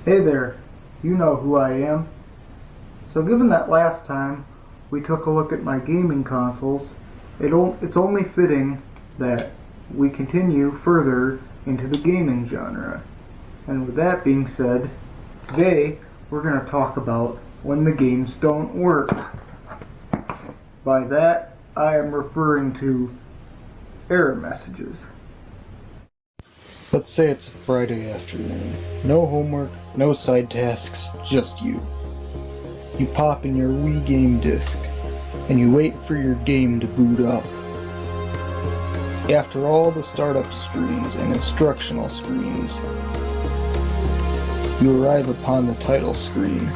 Hey there, you know who I am. So given that last time we took a look at my gaming consoles, it's only fitting that we continue further into the gaming genre. And with that being said, today we're going to talk about when the games don't work. By that, I am referring to error messages. Let's say it's a Friday afternoon. No homework, no side tasks, just you. You pop in your Wii game disc, and you wait for your game to boot up. After all the startup screens and instructional screens, you arrive upon the title screen.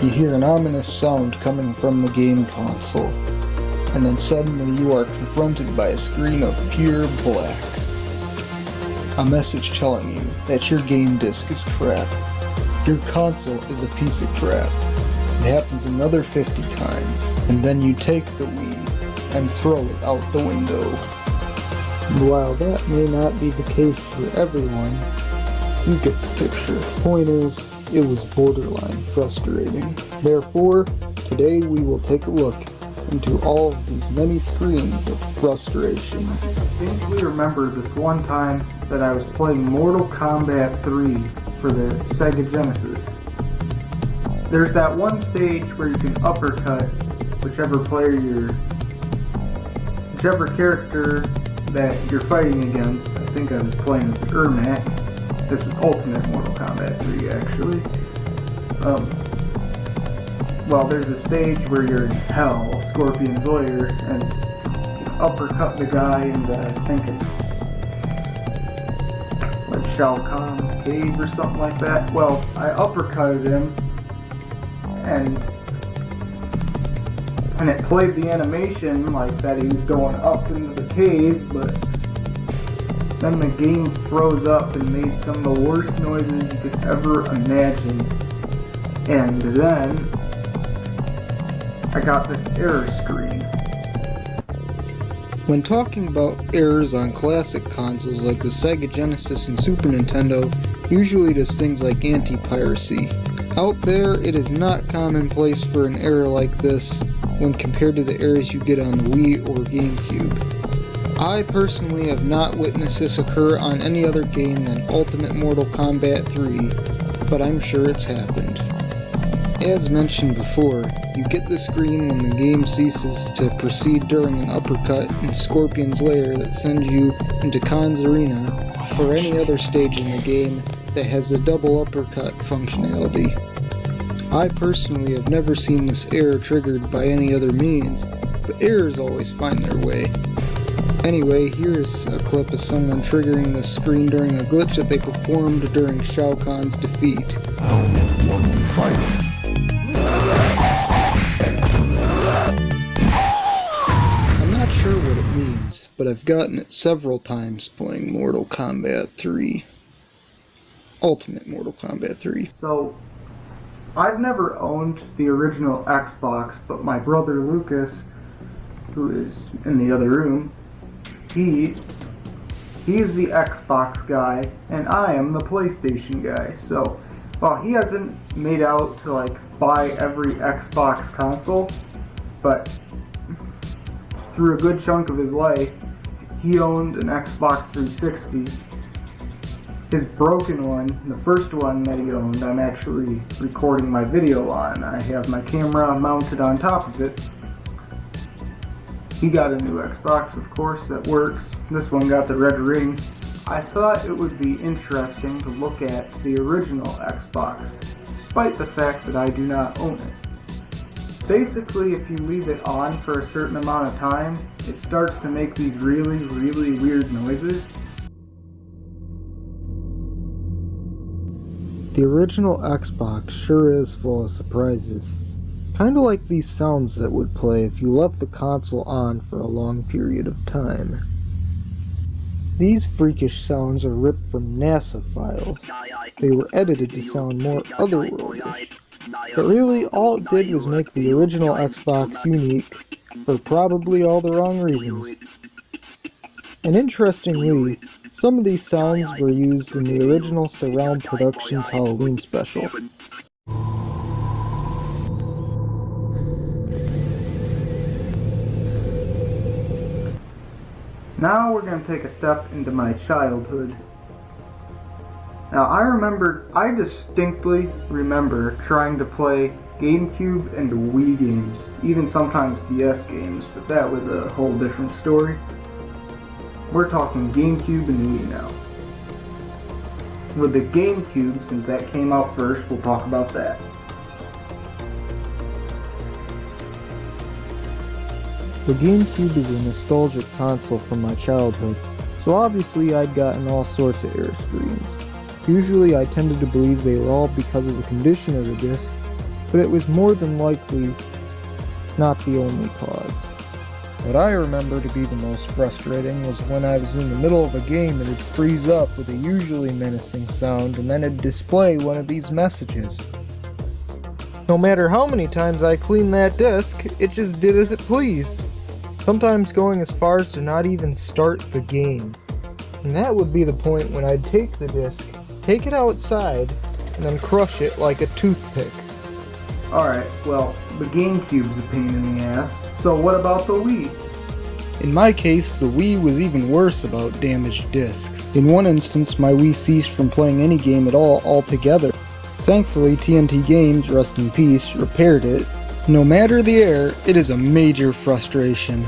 You hear an ominous sound coming from the game console, and then suddenly you are confronted by a screen of pure black. A message telling you that your game disc is crap. Your console is a piece of crap. It happens another 50 times, and then you take the Wii and throw it out the window. While that may not be the case for everyone, you get the picture. Point is, it was borderline frustrating. Therefore, today we will take a look into all of these many screens of frustration. I distinctly remember this one time that I was playing Mortal Kombat 3 for the Sega Genesis. There's that one stage where you can uppercut whichever character that you're fighting against. I think I was playing as Ermac. This was Ultimate Mortal Kombat 3 actually. Well, there's a stage where you're in hell, Scorpion's lair, and you uppercut the guy in the, I think it's like Shao Kahn's cave or something like that. Well, I uppercutted him, and it played the animation like that he was going up into the cave, but then the game froze up and made some of the worst noises you could ever imagine. And then I got this error screen. When talking about errors on classic consoles like the Sega Genesis and Super Nintendo, usually it is things like anti-piracy. Out there, it is not commonplace for an error like this when compared to the errors you get on the Wii or GameCube. I personally have not witnessed this occur on any other game than Ultimate Mortal Kombat 3, but I'm sure it's happened. As mentioned before, you get the screen when the game ceases to proceed during an uppercut in Scorpion's lair that sends you into Khan's arena or any other stage in the game that has a double uppercut functionality. I personally have never seen this error triggered by any other means, but errors always find their way. Anyway, here's a clip of someone triggering this screen during a glitch that they performed during Shao Kahn's defeat. I'm not sure what it means, but I've gotten it several times playing Mortal Kombat 3. Ultimate Mortal Kombat 3. So, I've never owned the original Xbox, but my brother Lucas, who is in the other room, he's the Xbox guy, and I am the PlayStation guy. So, well, he hasn't made out to like buy every Xbox console, but through a good chunk of his life, he owned an Xbox 360. His broken one, the first one that he owned, I'm actually recording my video on. I have my camera mounted on top of it. He got a new Xbox, of course, that works. This one got the red ring. I thought it would be interesting to look at the original Xbox, despite the fact that I do not own it. Basically, if you leave it on for a certain amount of time, it starts to make these really, really weird noises. The original Xbox sure is full of surprises. Kinda like these sounds that would play if you left the console on for a long period of time. These freakish sounds are ripped from NASA files. They were edited to sound more otherworldly. But really, all it did was make the original Xbox unique, for probably all the wrong reasons. And interestingly, Some of these sounds were used in the original Surround Productions Halloween special. Now we're going to take a step into my childhood. Now I distinctly remember trying to play GameCube and Wii games, even sometimes DS games, but that was a whole different story. We're talking GameCube and Wii now. With the GameCube, since that came out first, we'll talk about that. The GameCube is a nostalgic console from my childhood, so obviously I'd gotten all sorts of error screens. Usually I tended to believe they were all because of the condition of the disc, but it was more than likely not the only cause. What I remember to be the most frustrating was when I was in the middle of a game and it'd freeze up with a usually menacing sound and then it'd display one of these messages. No matter how many times I cleaned that disc, it just did as it pleased, sometimes going as far as to not even start the game. And that would be the point when I'd take the disc, take it outside, and then crush it like a toothpick. Alright, well, the GameCube's a pain in the ass, so what about the Wii? In my case, the Wii was even worse about damaged discs. In one instance, my Wii ceased from playing any game at all altogether. Thankfully, TNT Games, rest in peace, repaired it. No matter the error, it is a major frustration.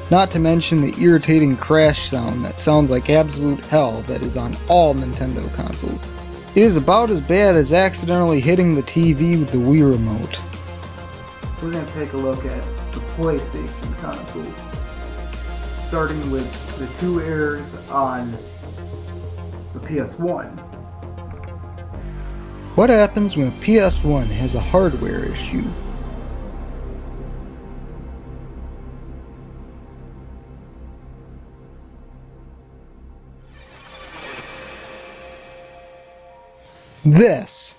Not to mention the irritating crash sound that sounds like absolute hell that is on all Nintendo consoles. It is about as bad as accidentally hitting the TV with the Wii remote. We're going to take a look at the PlayStation consoles, starting with the two errors on the PS1. What happens when a PS1 has a hardware issue? This.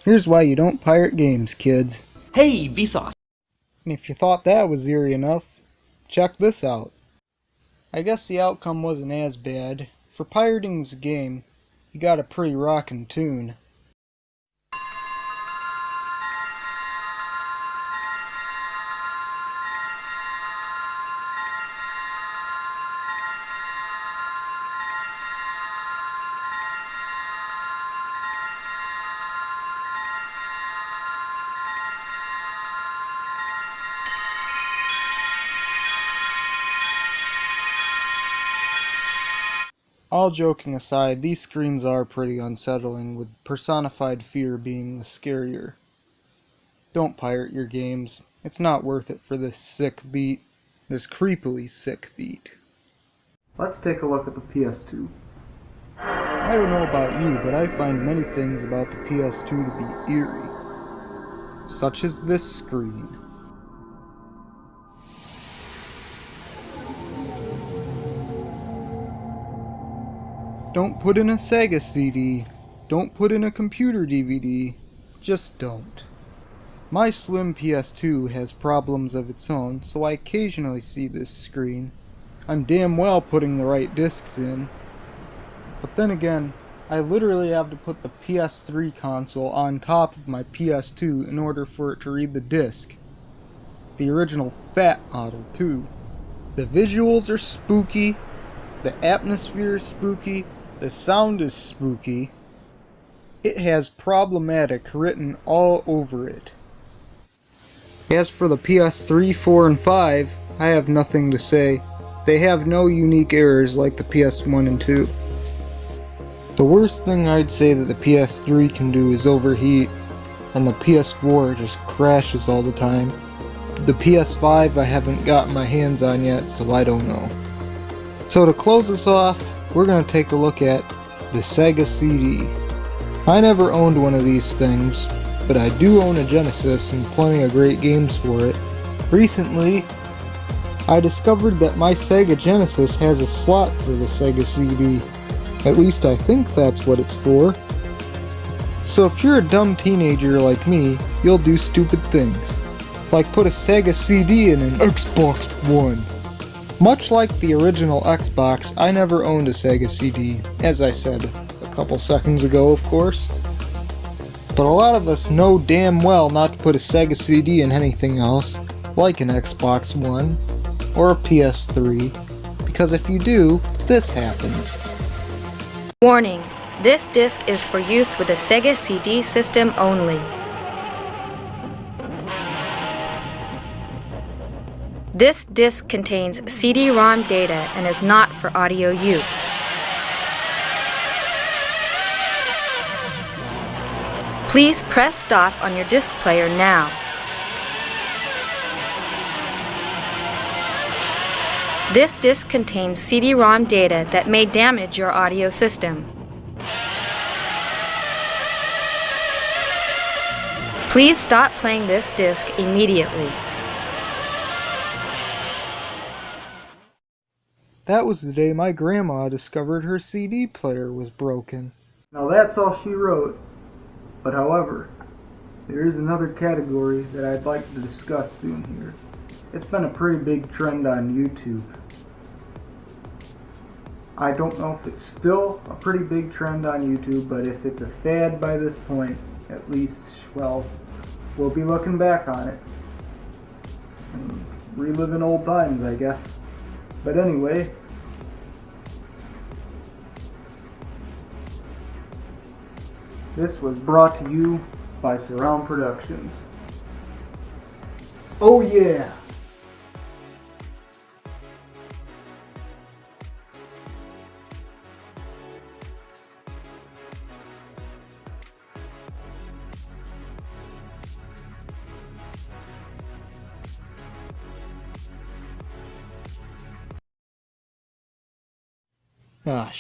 Here's why you don't pirate games, kids. Hey, Vsauce! And if you thought that was eerie enough, check this out. I guess the outcome wasn't as bad. For pirating this game, you got a pretty rockin' tune. All joking aside, these screens are pretty unsettling, with personified fear being the scarier. Don't pirate your games. It's not worth it for this sick beat. This creepily sick beat. Let's take a look at the PS2. I don't know about you, but I find many things about the PS2 to be eerie. Such as this screen. Don't put in a Sega Cd. Don't put in a computer DVD. Just don't. My slim PS2 has problems of its own, so I occasionally see this screen. I'm damn well putting the right discs in. But then again, I literally have to put the PS3 console on top of my PS2 in order for it to read the disc. The original fat model, too. The visuals are spooky, the atmosphere is spooky, the sound is spooky. It has problematic written all over it. As for the PS3, 4, and 5, I have nothing to say. They have no unique errors like the PS1 and 2. The worst thing I'd say that the PS3 can do is overheat, and the PS4 just crashes all the time. The PS5 I haven't gotten my hands on yet, so I don't know. So to close this off, we're going to take a look at the Sega Cd. I never owned one of these things, but I do own a Genesis and plenty of great games for it. Recently, I discovered that my Sega Genesis has a slot for the Sega CD. At least I think that's what it's for. So if you're a dumb teenager like me, you'll do stupid things. Like put a Sega CD in an Xbox One. Much like the original Xbox, I never owned a Sega CD, as I said a couple seconds ago, of course. But a lot of us know damn well not to put a Sega CD in anything else, like an Xbox One or a PS3, because if you do, this happens. Warning: this disc is for use with a Sega CD system only. This disc contains CD-ROM data and is not for audio use. Please press stop on your disc player now. This disc contains CD-ROM data that may damage your audio system. Please stop playing this disc immediately. That was the day my grandma discovered her CD player was broken. Now that's all she wrote. But however, there is another category that I'd like to discuss soon here. It's been a pretty big trend on YouTube. I don't know if it's still a pretty big trend on YouTube, but if it's a fad by this point, at least, well, we'll be looking back on it. And reliving old times, I guess. But anyway, this was brought to you by Surround Productions. Oh yeah! Ah,